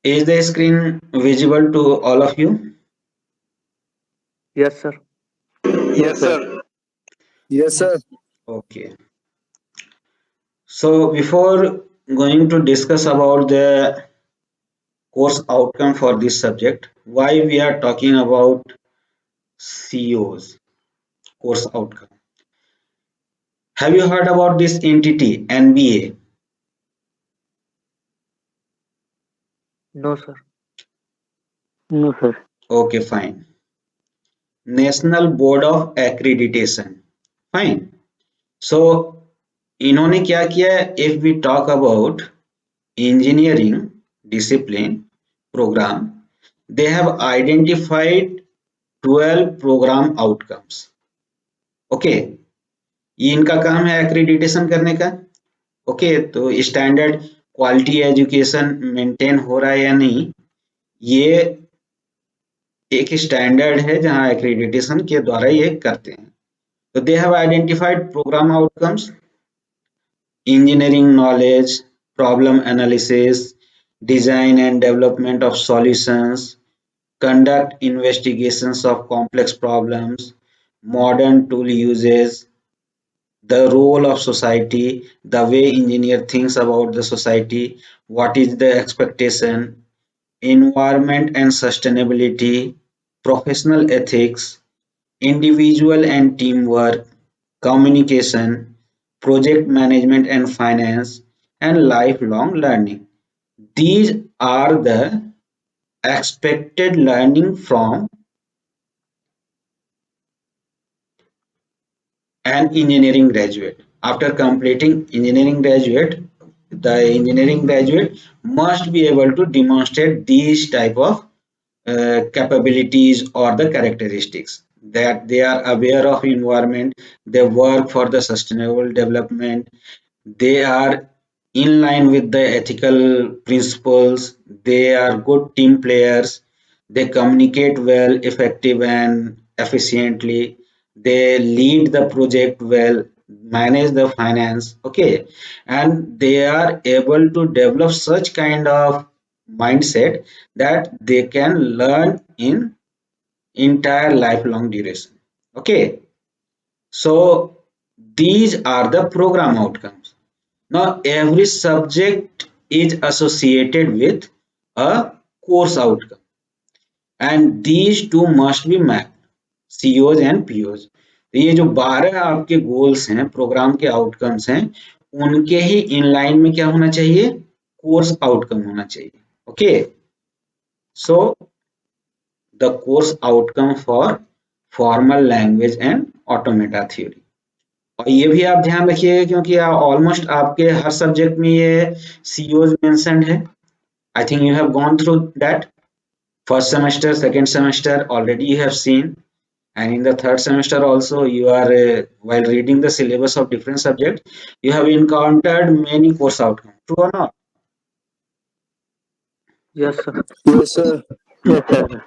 Is the screen visible to all of you? Yes, sir. Yes, sir. Yes, sir. Okay. So before going to discuss about the course outcome for this subject, why we are talking about COs, course outcome. Have you heard about this entity, NBA? No, sir. No, sir. Okay, fine. National Board of Accreditation. Fine. So इन्होंने क्या किया है? If we talk about engineering discipline program, they have identified 12 program outcomes. Okay, ये इनका काम है accreditation करने का. ओके, तो स्टैंडर्ड क्वालिटी एजुकेशन मेंटेन हो रहा है या नहीं, ये एक स्टैंडर्ड है जहां एक्रीडिटेशन के द्वारा ये करते हैं. तो they have identified programme outcomes: engineering knowledge, problem analysis, design and development of solutions, conduct investigations of complex problems, modern tool uses, the role of society, the way engineer thinks about the society, what is the expectation, environment and sustainability, professional ethics, individual and teamwork, communication, project management and finance, and lifelong learning. These are the expected learning from an engineering graduate. After completing engineering graduate, the engineering graduate must be able to demonstrate these type of capabilities or the characteristics, that they are aware of environment, they work for the sustainable development, they are in line with the ethical principles, they are good team players, they communicate well, effective and efficiently, they lead the project well, manage the finance, okay, and they are able to develop such kind of mindset that they can learn in entire lifelong duration. Okay, so these are the program outcomes. Now every subject is associated with a course outcome, and these two must be mapped, COs and POs. तो ये जो 12 आपके goals हैं, programme के outcomes हैं, उनके ही in line में क्या होना चाहिए? कोर्स आउटकम होना चाहिए. Okay, so the course outcome for formal language and automata theory. और ये भी आप ध्यान रखिएगा क्योंकि ऑलमोस्ट आपके हर सब्जेक्ट में ये COs मेंशन्ड है. I think you have gone through that. First semester, second semester already you have seen, and in the third semester also you are while reading the syllabus of different subjects, you have encountered many course outcomes. True or not? Yes, sir. Yes, sir. Yes, sir.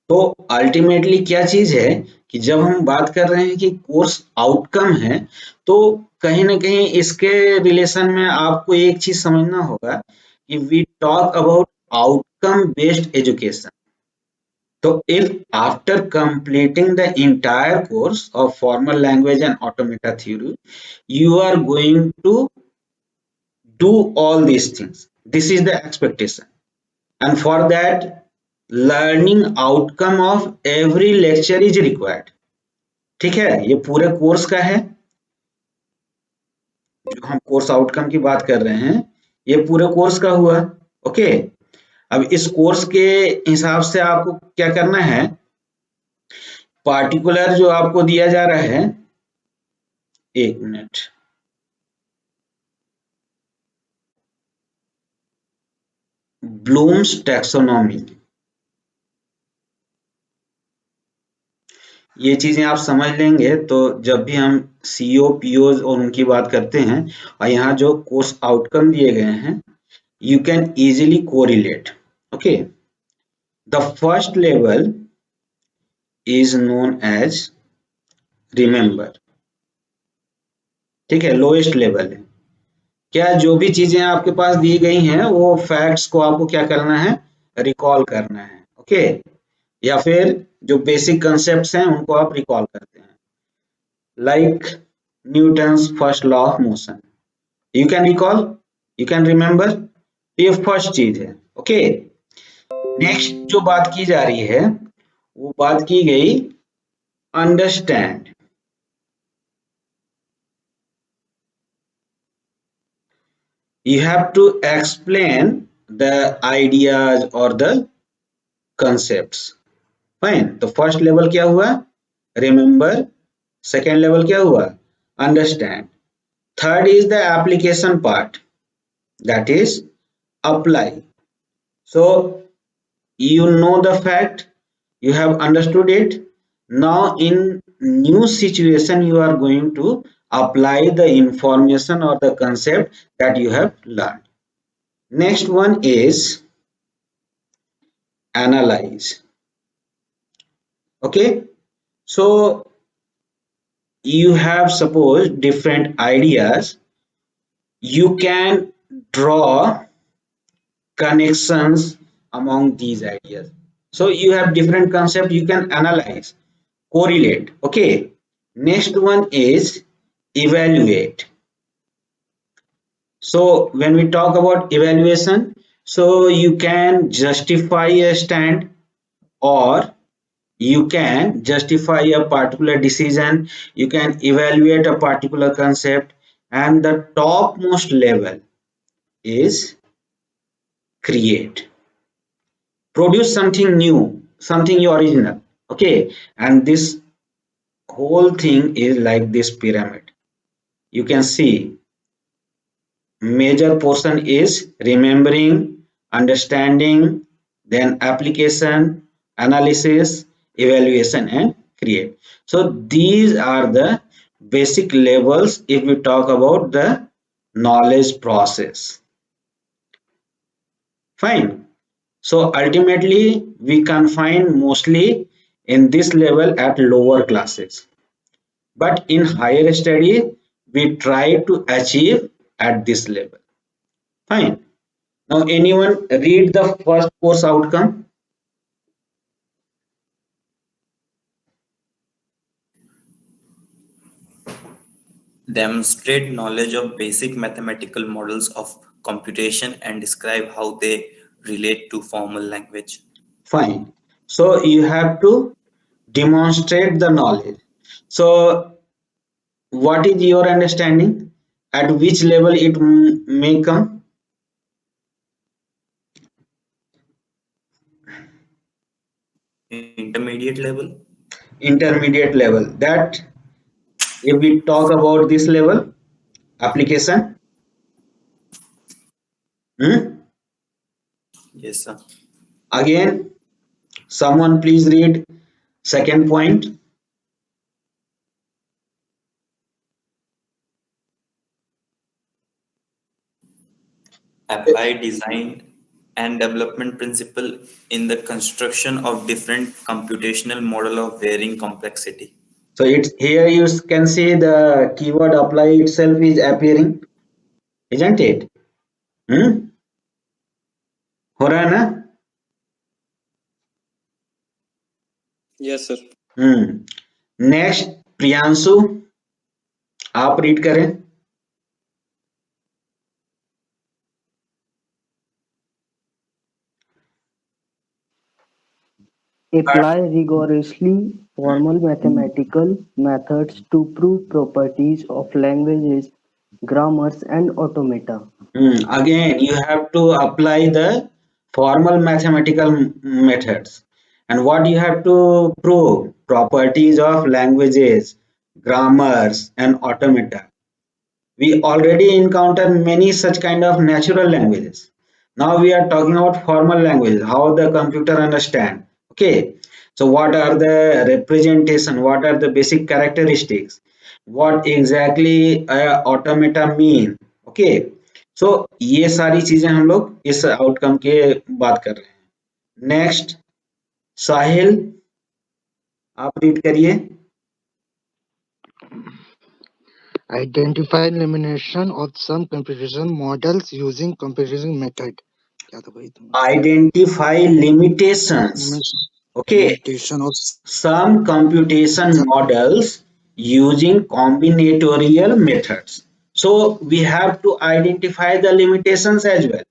तो ultimately क्या चीज है कि जब हम बात कर रहे हैं कि कोर्स आउटकम है, तो कहीं ना कहीं इसके रिलेशन में आपको एक चीज समझना होगा कि we talk about outcome based education. So if after completing the entire course of formal language and automata theory, you are going to do all these things, this is the expectation. And for that, learning outcome of every lecture is required. ठीक है, ये पूरे course का है. जो हम course outcome की बात कर रहे हैं, ये पूरे कोर्स का हुआ. ओके, अब इस कोर्स के हिसाब से आपको क्या करना है? पार्टिकुलर जो आपको दिया जा रहा है, एक मिनट, ब्लूम्स टैक्सोनॉमी, ये चीजें आप समझ लेंगे तो जब भी हम सीओ पीओज और उनकी बात करते हैं और यहाँ जो कोर्स आउटकम दिए गए हैं, you can easily correlate. Okay, the first level is known as remember. ठीक है, लोएस्ट लेवल है. क्या जो भी चीजें आपके पास दी गई हैं वो फैक्ट्स को आपको क्या करना है, रिकॉल करना है, ओके, या फिर जो बेसिक कंसेप्ट्स हैं उनको आप रिकॉल करते हैं, like Newton's first law of motion, you can recall, you can remember, ये फर्स्ट चीज है, ओके। नेक्स्ट जो बात की जा रही है वो बात की गई understand. You have to explain the ideas or the concepts. Fine. तो फर्स्ट लेवल क्या हुआ, रिमेम्बर, सेकेंड लेवल क्या हुआ, understand, third is the application part, that is apply. So you know the fact, you have understood it, now in new situation you are going to apply the information or the concept that you have learned. Next one is analyze. Okay, so you have suppose different ideas, you can draw connections among these ideas. So you have different concept, you can analyze, correlate, okay. Next one is evaluate. So when we talk about evaluation, so you can justify a stand, or you can justify a particular decision, you can evaluate a particular concept, and the topmost level is create, produce something new, something original, okay. And this whole thing is like this pyramid, you can see major portion is remembering, understanding, then application, analysis, evaluation, and create. So these are the basic levels if we talk about the knowledge process. Fine. So ultimately we confine mostly in this level at lower classes, but in higher study we try to achieve at this level. Fine. Now anyone read the first course outcome? Demonstrate knowledge of basic mathematical models of computation and describe how they relate to formal language. Fine. So you have to demonstrate the knowledge. So what is your understanding? At which level it may come? Intermediate level? Intermediate level. That if we talk about this level, application. Yes, sir. Again, someone please read second point. Apply design and development principle in the construction of different computational model of varying complexity. So it's here you can see the keyword apply itself is appearing, isn't it? हो रहा है ना? Yes, sir. Next Priyanshu, आप read करें. Apply rigorously formal mathematical methods to prove properties of languages, grammars, and automata. Again, you have to apply the formal mathematical methods. And what you have to prove? Properties of languages, grammars, and automata. We already encounter many such kind of natural languages. Now we are talking about formal languages, how the computer understand. Okay. So what are the representation? What are the basic characteristics? What exactly automata mean? Okay. So ये सारी चीजें हम लोग इस outcome के बात कर रहे हैं. नेक्स्ट साहिल, आप रीड करिए. Identify elimination of some computation models using computation method. क्या था भाई तुम? Identify limitations. Okay. Limitation of Some computation models using combinatorial methods. So we have to identify the limitations as well.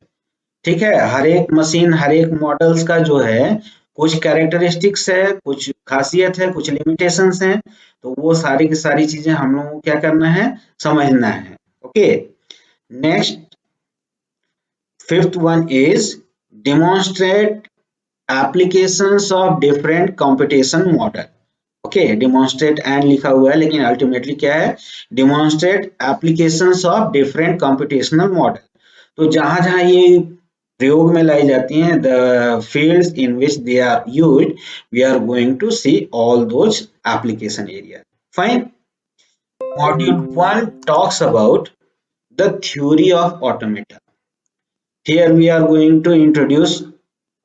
ठीक है, हर एक machine, हर एक models का जो है कुछ कैरेक्टरिस्टिक्स है, कुछ खासियत है, कुछ लिमिटेशंस हैं, तो वो सारी की सारी चीजें हम लोगों को क्या करना है, समझना है. Okay, next fifth one is demonstrate applications of different computation model. Okay, demonstrate and लिखा हुआ है लेकिन अल्टीमेटली क्या है, demonstrate applications of different computational model. तो जहां जहां ये प्रयोग में लाई जाती हैं, the fields in which they are used, we are going to see all those application areas. Fine. Module 1 talks about the theory of automata. Here we are going to introduce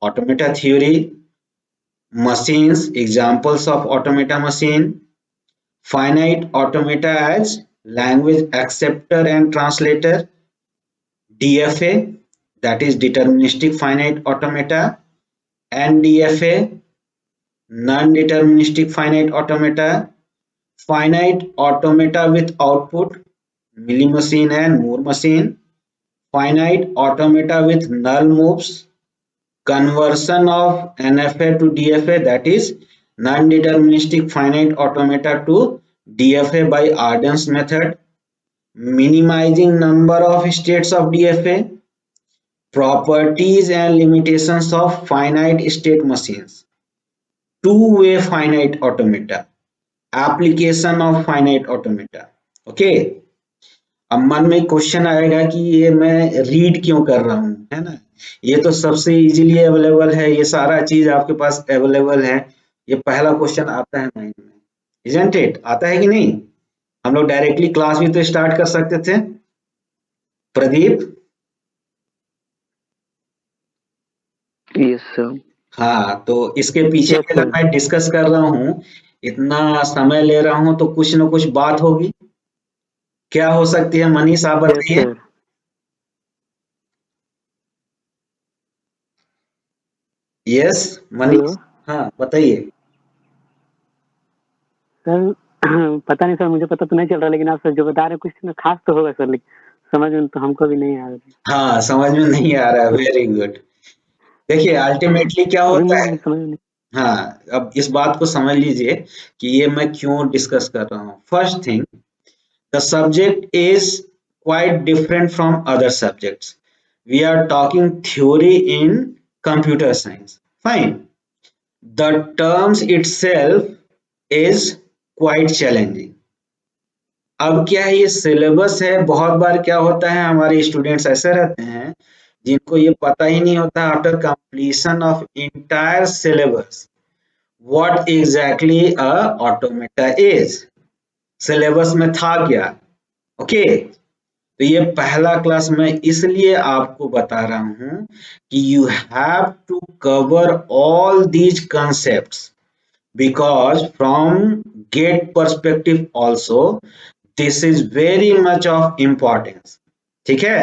automata theory, machines, examples of automata machine, finite automata as language acceptor and translator, DFA, that is deterministic finite automata, NDFA, non-deterministic finite automata, finite automata with output, Milli machine and Moore machine, finite automata with null moves, conversion of NFA to DFA, that is non-deterministic finite automata to DFA by Arden's method, minimizing number of states of DFA, properties and limitations of finite state machines, two-way finite automata, application of finite automata. Okay, अब मन में question आएगा कि ये मैं read क्यों कर रहा हूँ, है ना, ये तो सबसे इजीली अवेलेबल है, ये सारा चीज आपके पास अवेलेबल है, ये पहला क्वेश्चन आता है माइंड में, इजंट इट, आता है कि नहीं? हम लोग डायरेक्टली क्लास भी तो स्टार्ट कर सकते थे. प्रदीप? Yes sir. हाँ, तो इसके पीछे Yes, अगर sir. मैं डिस्कस कर रहा हूँ, इतना समय ले रहा हूँ, तो कुछ न कुछ बात होगी. क्या हो सकती है मनीष, आप यस बताइए. सर. यस मनीष, हाँ बताइए. सर पता नहीं सर, मुझे पता तो नहीं चल रहा, लेकिन आप सर जो बता रहे हैं कुछ ना खास तो होगा सर, लेकिन समझ में तो हमको भी नहीं आ रहा. हाँ, समझ में नहीं आ रहा है, वेरी गुड. देखिए अल्टीमेटली क्या अभी होता है, मुझे समझ में नहीं. हाँ, अब इस बात को समझ लीजिए कि ये मैं क्यों डिस्कस कर रहा हूँ. First thing, the subject is quite different from other subjects. We are talking theory in computer science. Fine. The terms itself is quite challenging. अब क्या है, ये सिलेबस है. बहुत बार क्या होता है, हमारे स्टूडेंट्स ऐसे रहते हैं जिनको ये पता ही नहीं होता after completion of entire syllabus what exactly a automata is. Syllabus में था क्या. ओके, तो ये पहला क्लास मैं इसलिए आपको बता रहा हूं कि you have to cover all these concepts, because from GATE perspective also this is very much of importance. ठीक है,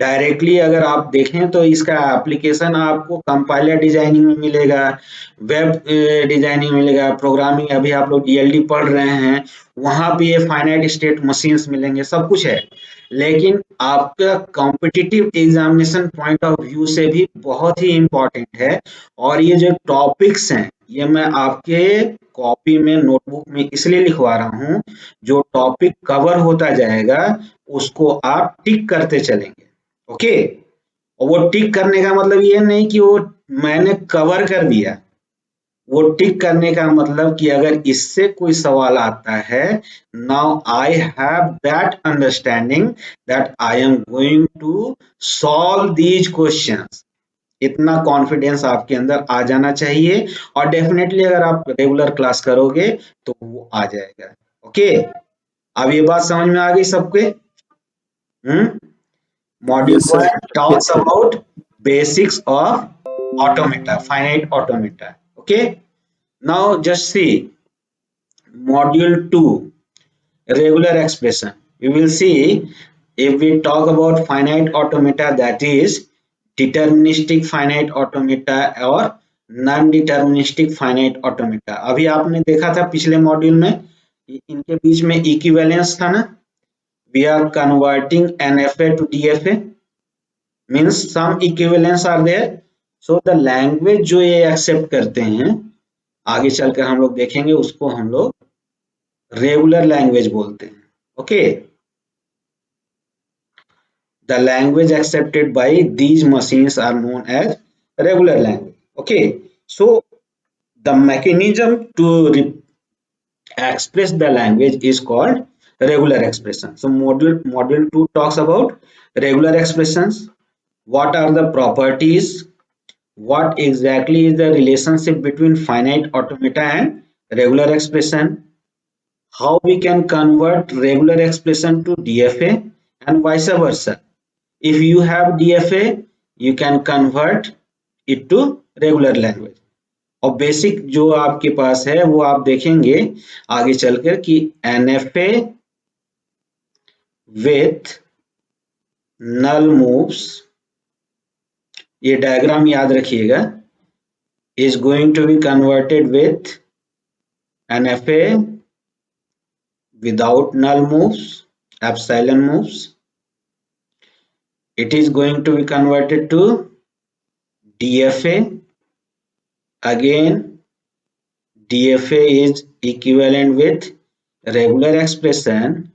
डायरेक्टली अगर आप देखें तो इसका एप्लीकेशन आपको कंपाइलर डिजाइनिंग में मिलेगा, वेब डिजाइनिंग में मिलेगा, प्रोग्रामिंग अभी आप लोग DLD पढ़ रहे हैं वहां पे ये फाइनाइट स्टेट मशीन्स मिलेंगे, सब कुछ है. लेकिन आपका competitive examination point of view से भी बहुत ही इंपॉर्टेंट है. और ये जो टॉपिक्स हैं ये मैं आपके कॉपी में नोटबुक में इसलिए लिखवा रहा हूँ, जो टॉपिक कवर होता जाएगा उसको आप टिक करते चलेंगे. ओके, और वो टिक करने का मतलब ये नहीं कि वो मैंने कवर कर दिया, वो टिक करने का मतलब कि अगर इससे कोई सवाल आता है, now I have that understanding that I am going to solve these questions. इतना कॉन्फिडेंस आपके अंदर आ जाना चाहिए, और डेफिनेटली अगर आप रेगुलर क्लास करोगे तो वो आ जाएगा. ओके, अब ये बात समझ में आ गई सबके? Module Yes, sir. 1 talks about basics of automata, finite automata. Okay, now just see Module 2, regular expression. we will see if we talk about finite automata, that is deterministic finite automata और non deterministic finite automata. अभी आपने देखा था पिछले module में इनके बीच में equivalence था ना, we are converting NFA to DFA means some equivalence are there, so the language जो ये एक्सेप्ट करते हैं आगे चलकर हम लोग देखेंगे उसको हम लोग रेगुलर लैंग्वेज बोलते हैं। Okay, the language accepted by these machines are known as regular language। okay, so the mechanism to express the language is called regular expression। so module 2 talks about regular expressions, what are the properties, what exactly is the relationship between finite automata and regular expression, how we can convert regular expression to DFA and vice versa। if you have DFA you can convert it to regular language। और basic जो आपके पास है वो आप देखेंगे आगे चलकर कि NFA with null moves, ये डायग्राम याद रखिएगा, is going to be converted with NFA without null moves, epsilon moves, it is going to be converted to DFA, again DFA is equivalent with regular expression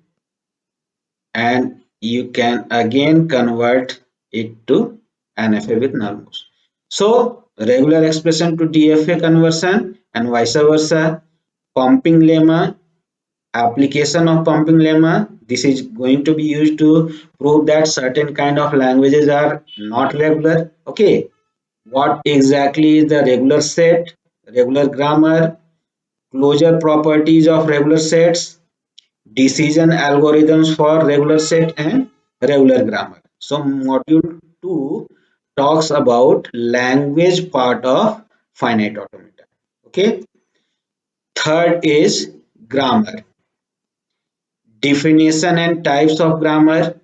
and you can again convert it to NFA with null moves। so regular expression to DFA conversion and vice versa, pumping lemma, application of pumping lemma, this is going to be used to prove that certain kind of languages are not regular। okay, what exactly is the regular set, regular grammar, closure properties of regular sets, decision algorithms for regular set and regular grammar। so module 2 talks about language part of finite automata। okay, third is grammar, definition and types of grammar,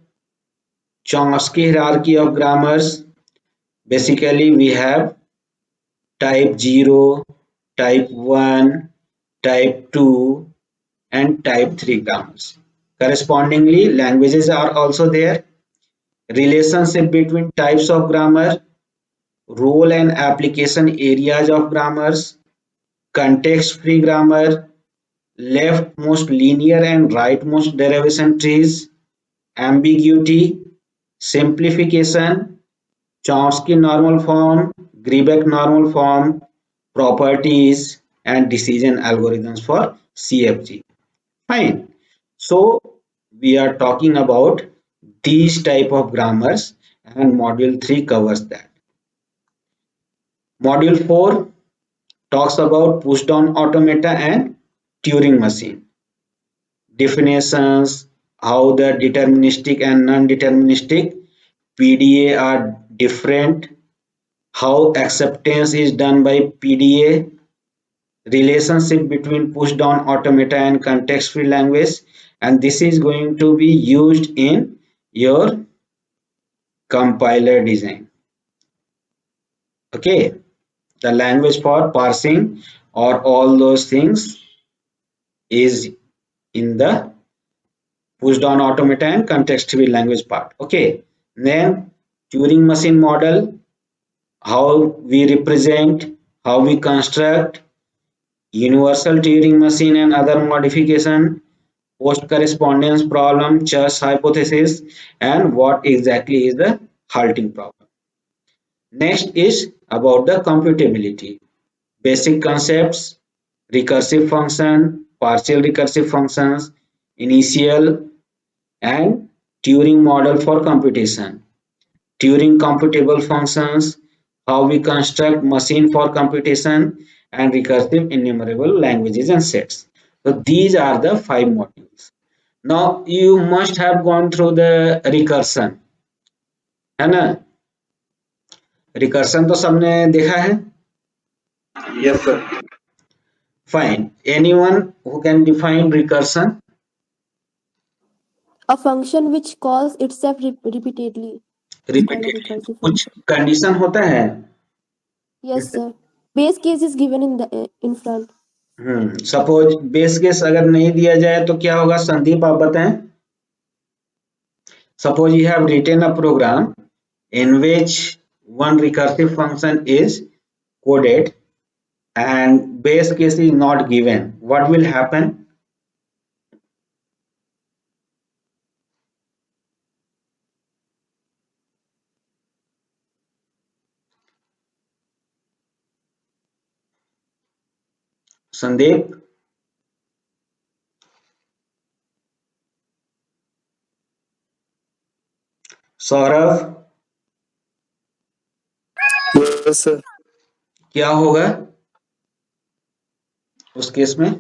Chomsky hierarchy of grammars, basically we have type 0, type 1, type 2 and type 3 grammars। correspondingly languages are also there, relationship between types of grammar, role and application areas of grammars, context free grammar, leftmost linear and rightmost derivation trees, ambiguity, simplification, Chomsky normal form, Grebeck normal form, properties and decision algorithms for CFG। fine, so we are talking about these type of grammars and module 3 covers that। module 4 talks about push down automata and Turing machine, definitions, how the deterministic and non-deterministic PDA are different, how acceptance is done by PDA, relationship between push down automata and context free language, and this is going to be used in your compiler design। okay, the language for parsing or all those things is in the push down automata and context free language part। okay, then Turing machine model, how we represent, how we construct, universal Turing machine and other modification, post correspondence problem, Church hypothesis, and what exactly is the halting problem। next is about the computability, basic concepts, recursive function, partial recursive functions, initial and Turing model for computation, Turing computable functions, how we construct machine for computation, and recursive enumerable languages and sets। so these are the 5 modules। now you must have gone through the recursion, है ना? recursion तो सबने देखा है? Yes, sir. fine, anyone who can define recursion? A function which calls itself repeatedly. Repeated Recursive कुछ function. Condition होता है Yes, sir. Base case is given in front. Suppose base case अगर नहीं दिया जाए तो क्या होगा संदीप आप बताएं suppose you have written a program in which one recursive function is coded and base case is not given, what will happen? Sandeep, Saurabh, Yes, sir. क्या होगा उस केस में?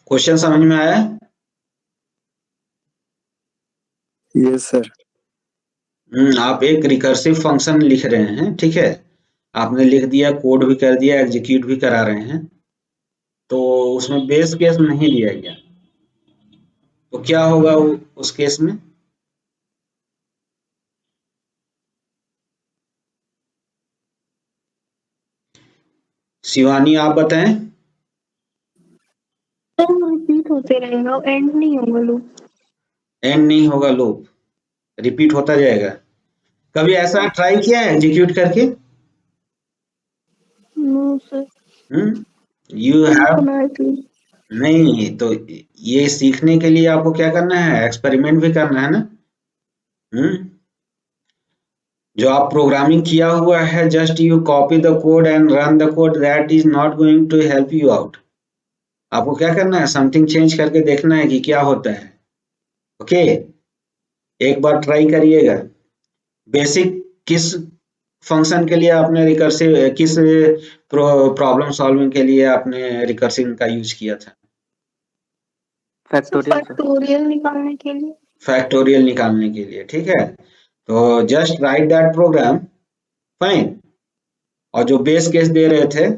क्वेश्चन समझ में आया? Yes, sir. आप एक रिकर्सिव फंक्शन लिख रहे हैं, ठीक है, आपने लिख दिया, कोड भी कर दिया, एग्जीक्यूट भी करा रहे हैं, तो उसमें बेस केस नहीं दिया गया, तो क्या होगा उस केस में? शिवानी आप बताएं। रिपीट होते रहेगा, एंड नहीं होगा लूप। एंड नहीं होगा लूप, रिपीट होता जाएगा। कभी ऐसा ट्राई किया है एग्जीक्यूट करके? No sir. यू हैव नहीं, तो ये सीखने के लिए आपको क्या करना है, एक्सपेरिमेंट भी करना है ना। जो आप प्रोग्रामिंग किया हुआ है, just you copy the code and run the code, that is not going to help you out. आपको क्या करना है, समथिंग चेंज करके देखना है कि क्या होता है। ओके, एक बार ट्राई करिएगा। बेसिक किस फंक्शन के लिए आपने रिकर्सिव, किस प्रॉब्लम सॉल्विंग के लिए आपने रिकर्सिव का यूज किया था? फैक्टोरियल निकालने के लिए। फैक्टोरियल निकालने के लिए, ठीक है। तो just write that program, fine. और जो बेस केस दे रहे थे,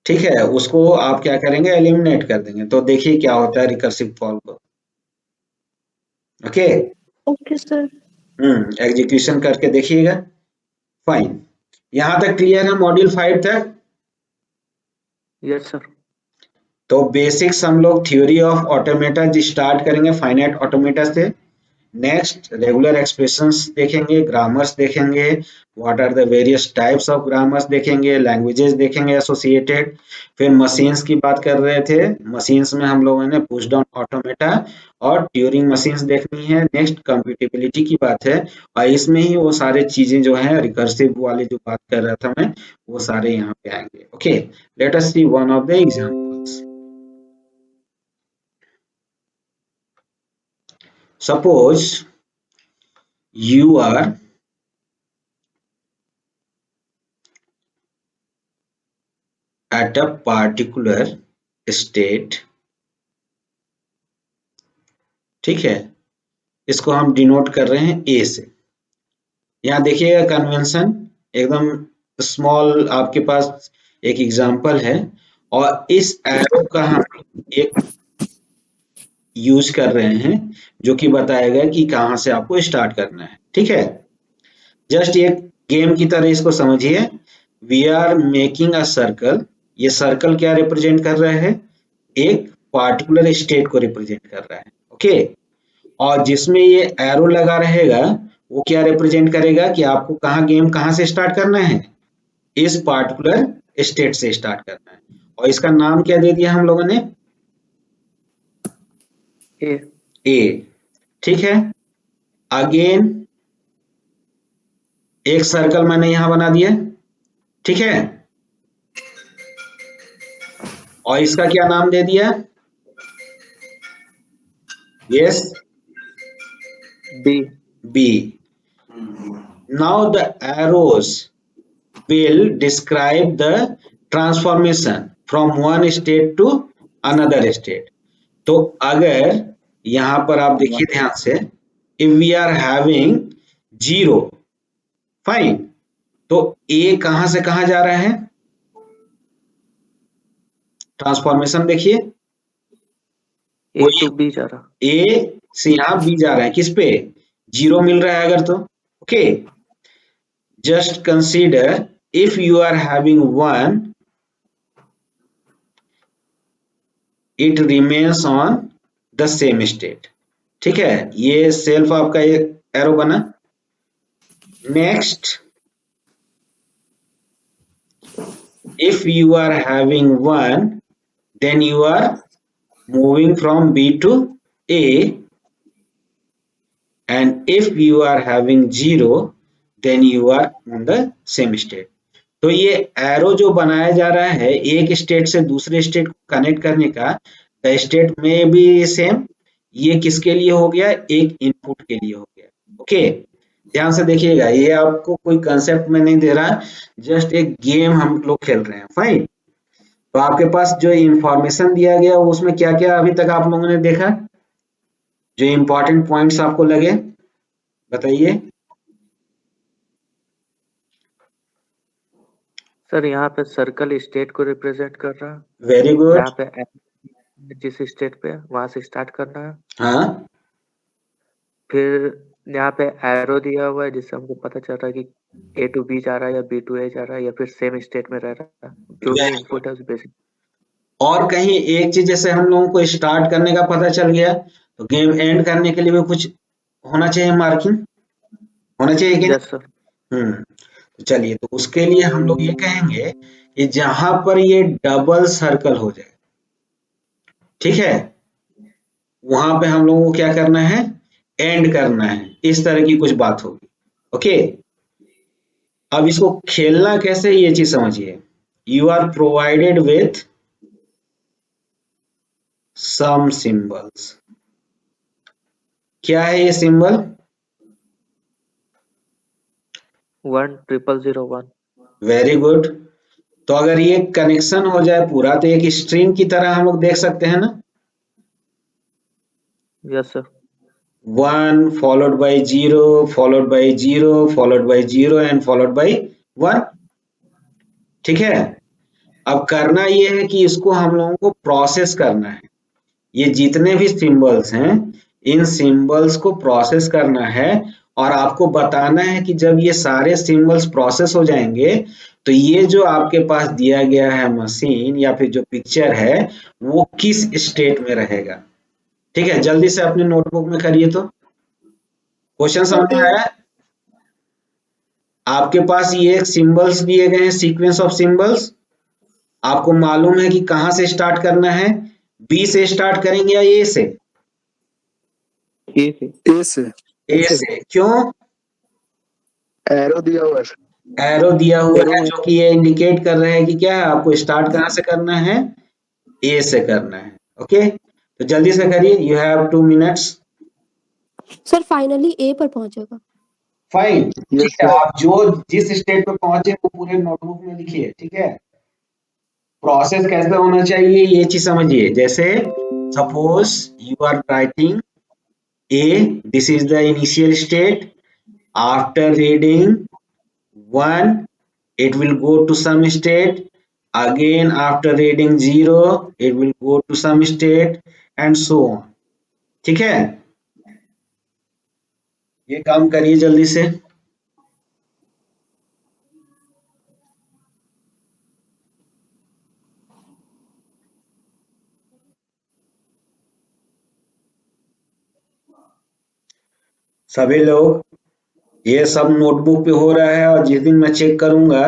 ठीक है, उसको आप क्या करेंगे, एलिमिनेट कर देंगे। तो देखिए क्या होता है रिकर्सिव कॉल को। Okay okay sir. एग्जीक्यूशन करके देखिएगा। फाइन, यहां तक क्लियर है मॉड्यूल 5 तक? Yes sir. तो बेसिक्स हम लोग थ्योरी ऑफ ऑटोमेटा स्टार्ट करेंगे फाइनाइट ऑटोमेटा से। नेक्स्ट रेगुलर एक्सप्रेशंस देखेंगे, ग्रामर्स देखेंगे, what are the various types of grammars देखेंगे, लैंग्वेजेस देखेंगे एसोसिएटेड। फिर मशीन्स की बात कर रहे थे, मशीन्स में हम लोगों ने पुश डाउन ऑटोमेटा और ट्यूरिंग मशीन्स देखनी है। नेक्स्ट कंप्यूटेबिलिटी की बात है, और इसमें ही वो सारे चीजें जो है रिकर्सिव वाली जो बात कर रहा था मैं, वो सारे यहाँ पे आएंगे। Okay, let us see one of the examples. Suppose you are at a particular state, ठीक है, इसको हम डिनोट कर रहे हैं ए से। यहाँ देखिएगा कन्वेंशन एकदम स्मॉल, आपके पास एक एग्जांपल है, और इस एरो का हम एक यूज कर रहे हैं जो कि बताएगा कि कहाँ से आपको स्टार्ट करना है। ठीक है, जस्ट एक गेम की तरह इसको समझिए। We are making a circle, ये सर्कल क्या रिप्रेजेंट कर रहा है, एक पार्टिकुलर स्टेट को रिप्रेजेंट कर रहा है। ओके, और जिसमें ये एरो लगा रहेगा वो क्या रिप्रेजेंट करेगा कि आपको गेम कहाँ से स्टार्ट करना है, इस पार्टिकुलर स्टेट से स्टार्ट करना है। और इसका नाम क्या दे दिया हम लोगों ने, ए। ठीक है, अगेन एक सर्कल मैंने यहां बना दिया, ठीक है, और इसका क्या नाम दे दिया, yes, B. Now the arrows will describe the transformation from one state to another state। तो अगर यहां पर आप देखिए ध्यान से, if we are having 0, fine, तो ए कहां से कहां जा रहा है, ट्रांसफॉर्मेशन देखिए, ए टू बी जा रहा। ए से यहां बी जा रहा है, किस पे, 0 मिल रहा है अगर तो, okay. Just consider if you are having 1, it remains on the same state, ठीक है, ये सेल्फ आपका एक एरो बना। Next, if you are having 1, then you are moving from B to A, and if you are having 0, then you are on the same state। तो ये arrow जो बनाया जा रहा है एक स्टेट से दूसरे स्टेट को कनेक्ट करने का, द स्टेट में भी सेम, ये किसके लिए हो गया, एक इनपुट के लिए हो गया, ओके। ध्यान से देखिएगा, ये आपको कोई कंसेप्ट में नहीं दे रहा, जस्ट एक गेम हम लोग खेल रहे हैं, फाइन। तो आपके पास जो इंफॉर्मेशन दिया गया उसमें क्या क्या अभी तक आप लोगों ने देखा, जो इंपॉर्टेंट पॉइंट्स आपको लगे बताइए। सर यहाँ पे सर्कल स्टेट को रिप्रेजेंट कर रहा है। Very good. यहाँ पे जिस स्टेट पे वहां से स्टार्ट करना है। हाँ, फिर यहाँ पे एरो दिया हुआ है जिससे हमको पता चल रहा है कि ए टू बी जा रहा है या बी टू ए जा रहा है या फिर सेम स्टेट में रह रहा है, जो भी इनपुट है बेसिक। और कहीं एक चीज जैसे हम लोगों को स्टार्ट करने का पता चल गया, तो गेम एंड करने के लिए भी कुछ होना चाहिए, मार्किंग होना चाहिए कि यस सर। तो चलिए, तो उसके लिए हम लोग ये कहेंगे कि जहां पर ये डबल सर्कल हो जाए, ठीक है, वहां पे हम लोगों को क्या करना है, एंड करना है, इस तरह की कुछ बात होगी, ओके। अब इसको खेलना कैसे, ये चीज समझिए। You are provided with some symbols, क्या है ये सिंबल, 10001। Very good. तो अगर ये कनेक्शन हो जाए पूरा, तो एक स्ट्रिंग की तरह हम लोग देख सकते हैं ना, yes sir. 1 followed by 0 followed by 0 followed by 0 and followed by 1, ठीक है। अब करना ये है कि इसको हम लोगों को प्रोसेस करना है, ये जितने भी सिंबल्स हैं इन सिंबल्स को प्रोसेस करना है, और आपको बताना है कि जब ये सारे सिंबल्स प्रोसेस हो जाएंगे तो ये जो आपके पास दिया गया है मशीन या फिर जो पिक्चर है वो किस स्टेट में रहेगा, ठीक है। जल्दी से अपने नोटबुक में करिए, तो क्वेश्चन समझ में आया। आपके पास ये सिंबल्स दिए गए हैं, सीक्वेंस ऑफ सिंबल्स, आपको मालूम है कि कहां से स्टार्ट करना है, बी से स्टार्ट करेंगे या ए से, ए से ए से, क्यों, एरो दिया हुआ है। एरो दिया हुआ एरो है में जो कि ये इंडिकेट कर रहा है कि क्या है, आपको स्टार्ट कहां से करना है, ए से करना है, ओके। तो जल्दी से करिए, you have 2 minutes. Sir finally A पर पहुंचेगा। फाइन, ठीक यस है, सर। आप जो जिस स्टेट पे पहुंचे वो पूरे नोटबुक में लिखिए, ठीक है। प्रोसेस कैसे होना चाहिए ये चीज समझिए, जैसे suppose you are writing A, this is the initial state, after reading 1 it will go to some state, again after reading 0 it will go to some state and so on, ठीक है। ये काम करिए जल्दी से। सभी लोग, ये सब नोटबुक पे हो रहा है, और जिस दिन मैं चेक करूंगा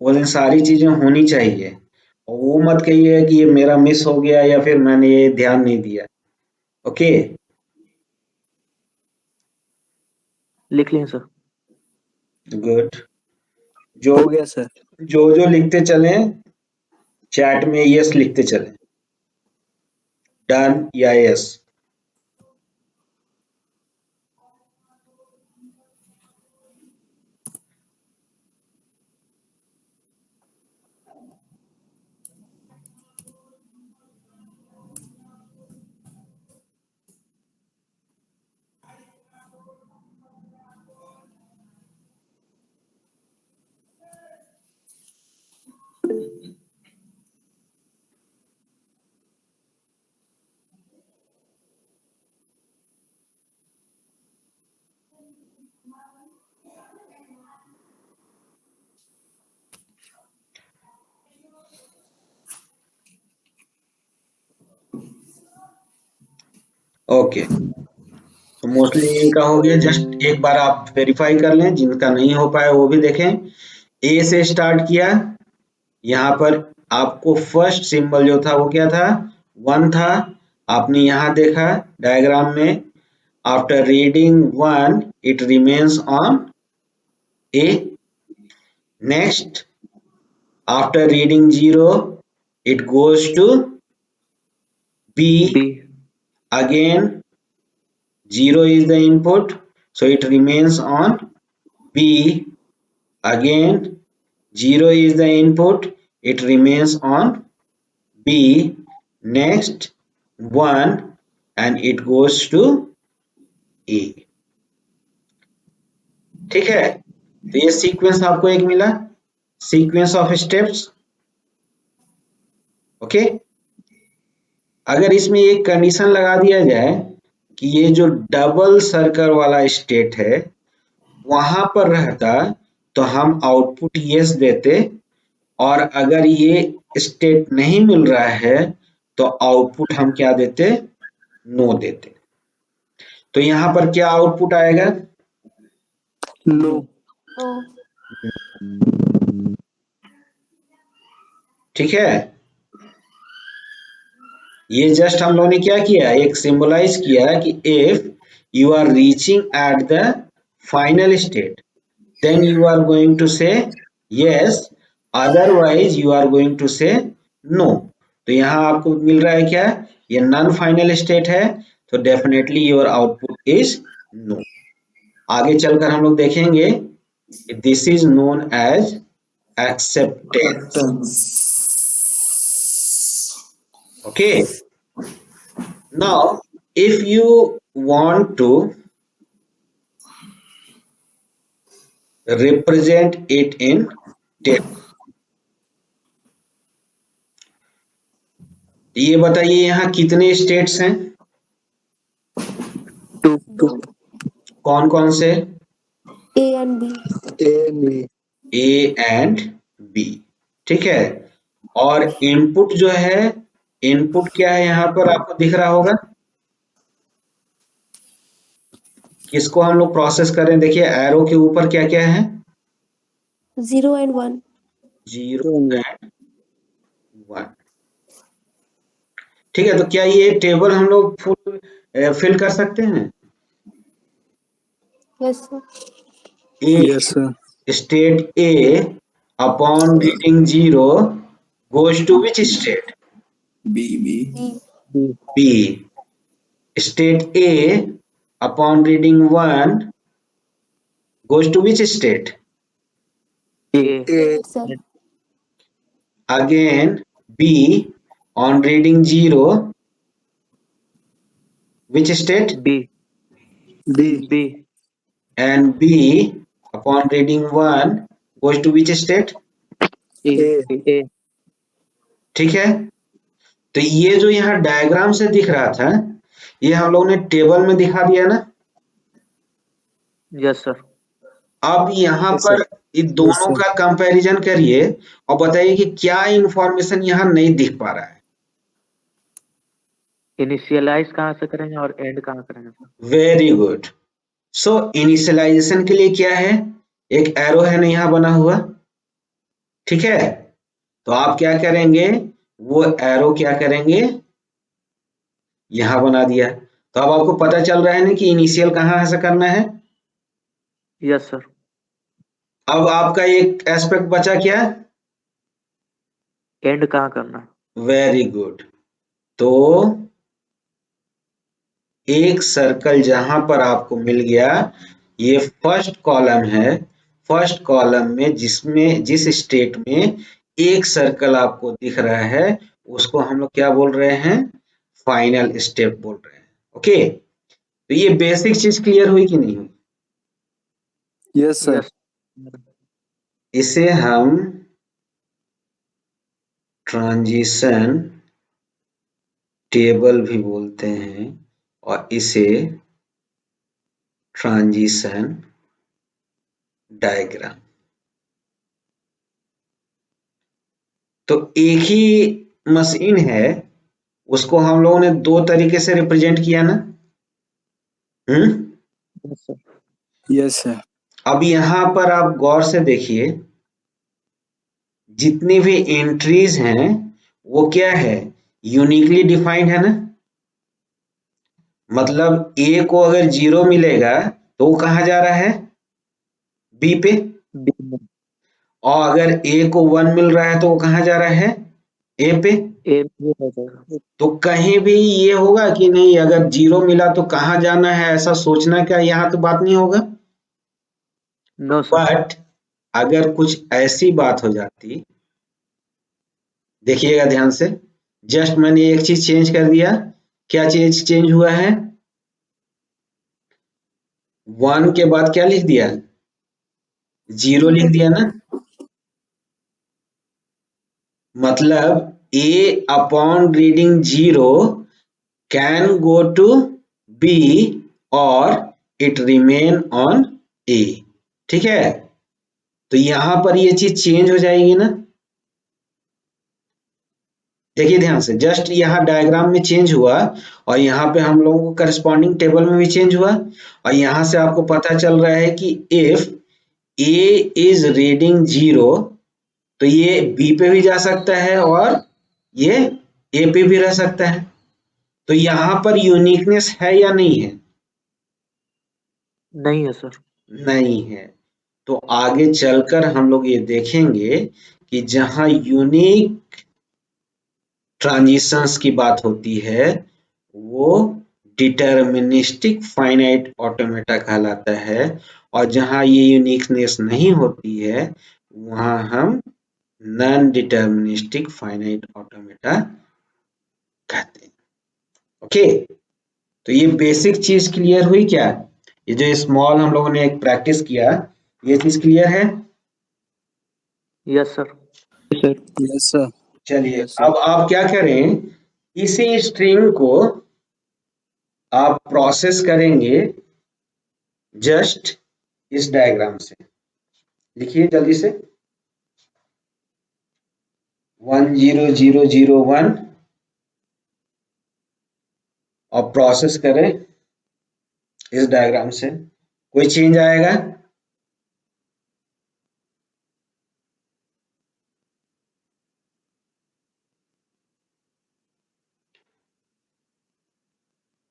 वो दिन सारी चीजें होनी चाहिए, और वो मत कहिए कि ये मेरा मिस हो गया या फिर मैंने ये ध्यान नहीं दिया, ओके। लिख लिए सर। गुड। जो हो गया सर। जो लिखते चले चैट में यस लिखते चले, डन या यस। ओके, तो मोस्टली इनका हो गया। जस्ट एक बार आप वेरीफाई कर लें, जिनका नहीं हो पाया वो भी देखें। ए से स्टार्ट किया, यहाँ पर आपको फर्स्ट सिंबल जो था वो क्या था, 1 था। आपने यहाँ देखा डायग्राम में, after reading 1 it remains on A. Next, after reading 0 it goes to B. B. Again 0 is the input, so it remains on B. Again 0 is the input, it remains on B. Next 1 and it goes to A. ठीक है, तो ये sequence आपको एक मिला, sequence of steps. Okay, अगर इसमें एक कंडीशन लगा दिया जाए कि ये जो डबल सर्कल वाला स्टेट है वहां पर रहता तो हम आउटपुट यस देते, और अगर ये स्टेट नहीं मिल रहा है तो आउटपुट हम क्या देते, नो देते। तो यहाँ पर क्या आउटपुट आएगा, नो। ठीक है, ये जस्ट हम लोगों ने क्या किया, एक सिंबलाइज किया कि if you are reaching at the final state then you are going to say yes, otherwise you are going to say no। तो यहाँ आपको मिल रहा है क्या, ये नॉन फाइनल स्टेट है, तो definitely your output is no. आगे चलकर हम लोग देखेंगे this is known as acceptance. Okay, now if you want to represent it in table, ये बताइए यहाँ कितने स्टेट्स हैं, 2 कौन कौन से, A and B. A and B। ठीक है, और इनपुट जो है, इनपुट क्या है यहाँ पर आपको दिख रहा होगा, किसको हम लोग प्रोसेस कर रहे हैं, देखिए एरो के ऊपर क्या क्या है, 0 and 1. 0 एंड 1। ठीक है, तो क्या ये टेबल हम लोग फुल फिल कर सकते हैं, Yes, sir. Yes sir. State A upon reading 0 goes to which state, B. B। state A upon reading 1 goes to which state, A. Yes, sir. again B on reading 0 which state, B. B. and B upon reading 1 goes to which state, A. ठीक है। तो ये जो यहाँ diagram से दिख रहा था ये हम लोगों ने टेबल में दिखा दिया ना। Yes sir. अब यहाँ पर इन दोनों का कंपैरिजन करिए और बताइए कि क्या इंफॉर्मेशन यहाँ नहीं दिख पा रहा है। इनिशियलाइज कहाँ से करेंगे और एंड कहाँ करेंगे sir? Very good. So initialization के लिए क्या है, एक एरो है ना यहाँ बना हुआ, ठीक है। तो आप क्या करेंगे, वो एरो क्या करेंगे, यहाँ बना दिया। तो अब आपको पता चल रहा है ना कि इनिशियल कहाँ से करना है। Yes sir. अब आपका एक एस्पेक्ट बचा क्या, एंड कहाँ करना है। Very good. तो एक सर्कल जहां पर आपको मिल गया, ये फर्स्ट कॉलम है। फर्स्ट कॉलम में जिस स्टेट में एक सर्कल आपको दिख रहा है उसको हम लोग क्या बोल रहे हैं, फाइनल स्टेप बोल रहे हैं। ओके, तो ये बेसिक चीज क्लियर हुई कि नहीं हुई। Yes sir. इसे हम ट्रांजिशन टेबल भी बोलते हैं और इसे ट्रांजिशन डायग्राम। तो एक ही मशीन है, उसको हम लोगों ने दो तरीके से रिप्रेजेंट किया ना। Yes sir. Yes sir. अब यहाँ पर आप गौर से देखिए, जितनी भी एंट्रीज हैं वो क्या है, यूनिकली डिफाइंड है ना। मतलब ए को अगर 0 मिलेगा तो वो कहाँ जा रहा है, बी पे, बी में, और अगर ए को 1 मिल रहा है तो वो कहाँ जा रहा है, ए पे। ए में हो जाएगा। तो कहीं भी ये होगा कि नहीं, अगर 0 मिला तो कहाँ जाना है, ऐसा सोचना क्या यहाँ तो बात नहीं होगा। No sir. बट अगर कुछ ऐसी बात हो जाती, देखिएगा ध्यान से, जस्ट मैंने एक चीज चेंज कर दिया, क्या चीज चेंज हुआ है, 1 के बाद क्या लिख दिया, 0 लिख दिया ना। मतलब a upon reading 0 can go to b और it remain on a, ठीक है। तो यहां पर ये चीज चेंज हो जाएगी ना। देखिए ध्यान से, जस्ट यहाँ डायग्राम में चेंज हुआ और यहाँ पे हम लोगों को करस्पॉन्डिंग टेबल में भी चेंज हुआ, और यहाँ से आपको पता चल रहा है कि इफ a is reading 0 तो ये बी पे भी जा सकता है और ये ए पे भी रह सकता है। तो यहाँ पर यूनिकनेस है या नहीं है, नहीं है सर। नहीं है। तो आगे चलकर हम लोग ये देखेंगे कि जहां यूनिक ट्रांजिशंस की बात होती है वो डिटर्मिनिस्टिक फाइनाइट ऑटोमेटा कहलाता है, और जहां ये यूनिकनेस नहीं होती है वहां हम नॉन डिटर्मिनिस्टिक फाइनाइट ऑटोमेटा कहते हैं। ओके, तो ये बेसिक चीज क्लियर हुई क्या, ये जो स्मॉल हम लोगों ने एक प्रैक्टिस किया, ये चीज क्लियर है। Yes sir. Yes sir. चलिए Yes, sir. अब आप क्या करें, इसी स्ट्रिंग को आप प्रोसेस करेंगे जस्ट इस डायग्राम से। लिखिए जल्दी से, 10001 और प्रोसेस करें इस डायग्राम से। कोई चेंज आएगा,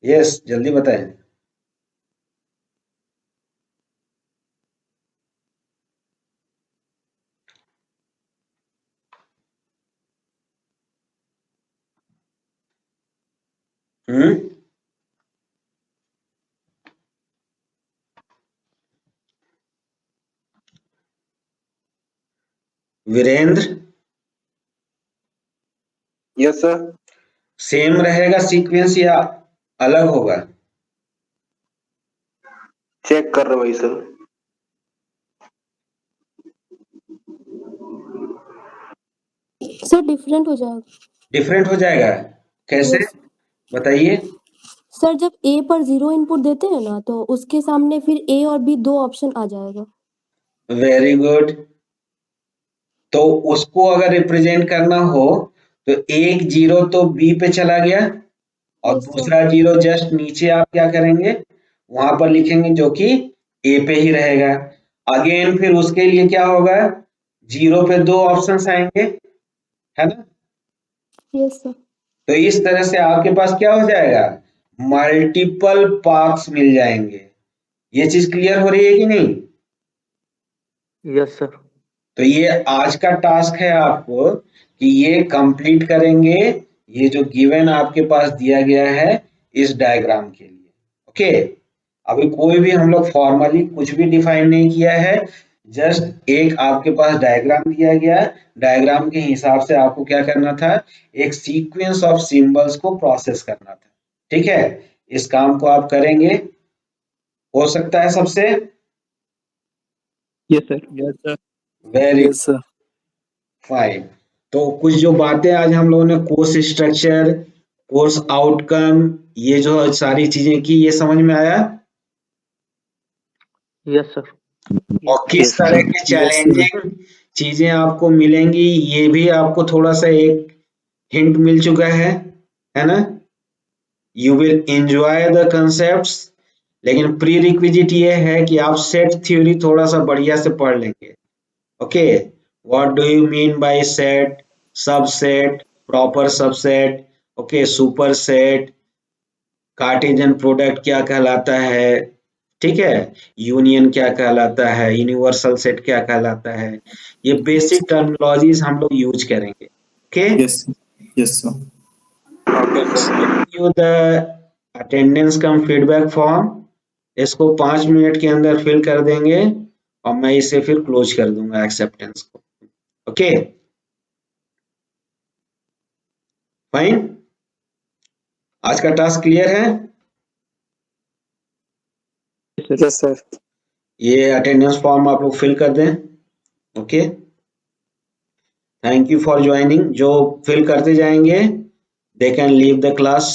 यस जल्दी बताएं। Virendra, yes sir. सेम रहेगा सीक्वेंस या अलग होगा, चेक कर रहे भाई सर। सर डिफरेंट हो जाएगा। डिफरेंट हो जाएगा, कैसे यस बताइए। सर, जब ए पर 0 इनपुट देते हैं ना तो उसके सामने फिर ए और बी 2 ऑप्शन आ जाएगा। Very good. तो उसको अगर रिप्रेजेंट करना हो तो एक 0 तो बी पे चला गया और यस सर। दूसरा 0 जस्ट नीचे आप क्या करेंगे, वहां पर लिखेंगे जो कि ए पे ही रहेगा। अगेन फिर उसके लिए क्या होगा, 0 पे 2 ऑप्शंस आएंगे, है ना। Yes sir. तो इस तरह से आपके पास क्या हो जाएगा, मल्टीपल पाथ्स मिल जाएंगे। ये चीज क्लियर हो रही है कि नहीं। Yes sir. तो ये आज का टास्क है आपको कि ये कंप्लीट करेंगे, ये जो गिवन आपके पास दिया गया है इस डायग्राम के लिए। ओके, अभी कोई भी हम लोग फॉर्मली कुछ भी डिफाइन नहीं किया है, जस्ट एक आपके पास डायग्राम दिया गया, डायग्राम के हिसाब से आपको क्या करना था, एक सीक्वेंस ऑफ सिंबल्स को प्रोसेस करना था। ठीक है, इस काम को आप करेंगे, हो सकता है सबसे। Yes sir. Yes sir. Very yes sir. Fine. तो कुछ जो बातें आज हम लोगों ने कोर्स स्ट्रक्चर, कोर्स आउटकम, ये जो सारी चीजें की, ये समझ में आया। Yes sir. और किस तरह के चैलेंजिंग चीजें आपको मिलेंगी ये भी आपको थोड़ा सा एक हिंट मिल चुका है ना। You will enjoy the concepts, लेकिन प्री रिक्विजिट ये है कि आप सेट थ्योरी थोड़ा सा बढ़िया से पढ़ लेंगे। Okay, what do you mean by set, subset, proper subset, okay, super set, Cartesian product क्या कहलाता है, ठीक है, यूनियन क्या कहलाता है, यूनिवर्सल सेट क्या कहलाता है, ये बेसिक टर्मिनोलॉजीज हम लोग यूज करेंगे। Okay, Yes, sir. You the attendance come feedback form, इसको 5 मिनट के अंदर फिल कर देंगे और मैं इसे फिर क्लोज कर दूंगा एक्सेप्टेंस को। ओके फाइन, आज का टास्क क्लियर है? Yes sir. ये अटेंडेंस फॉर्म आप लोग फिल कर दें। Okay, thank you for joining. जो फिल करते जाएंगे they can leave the class.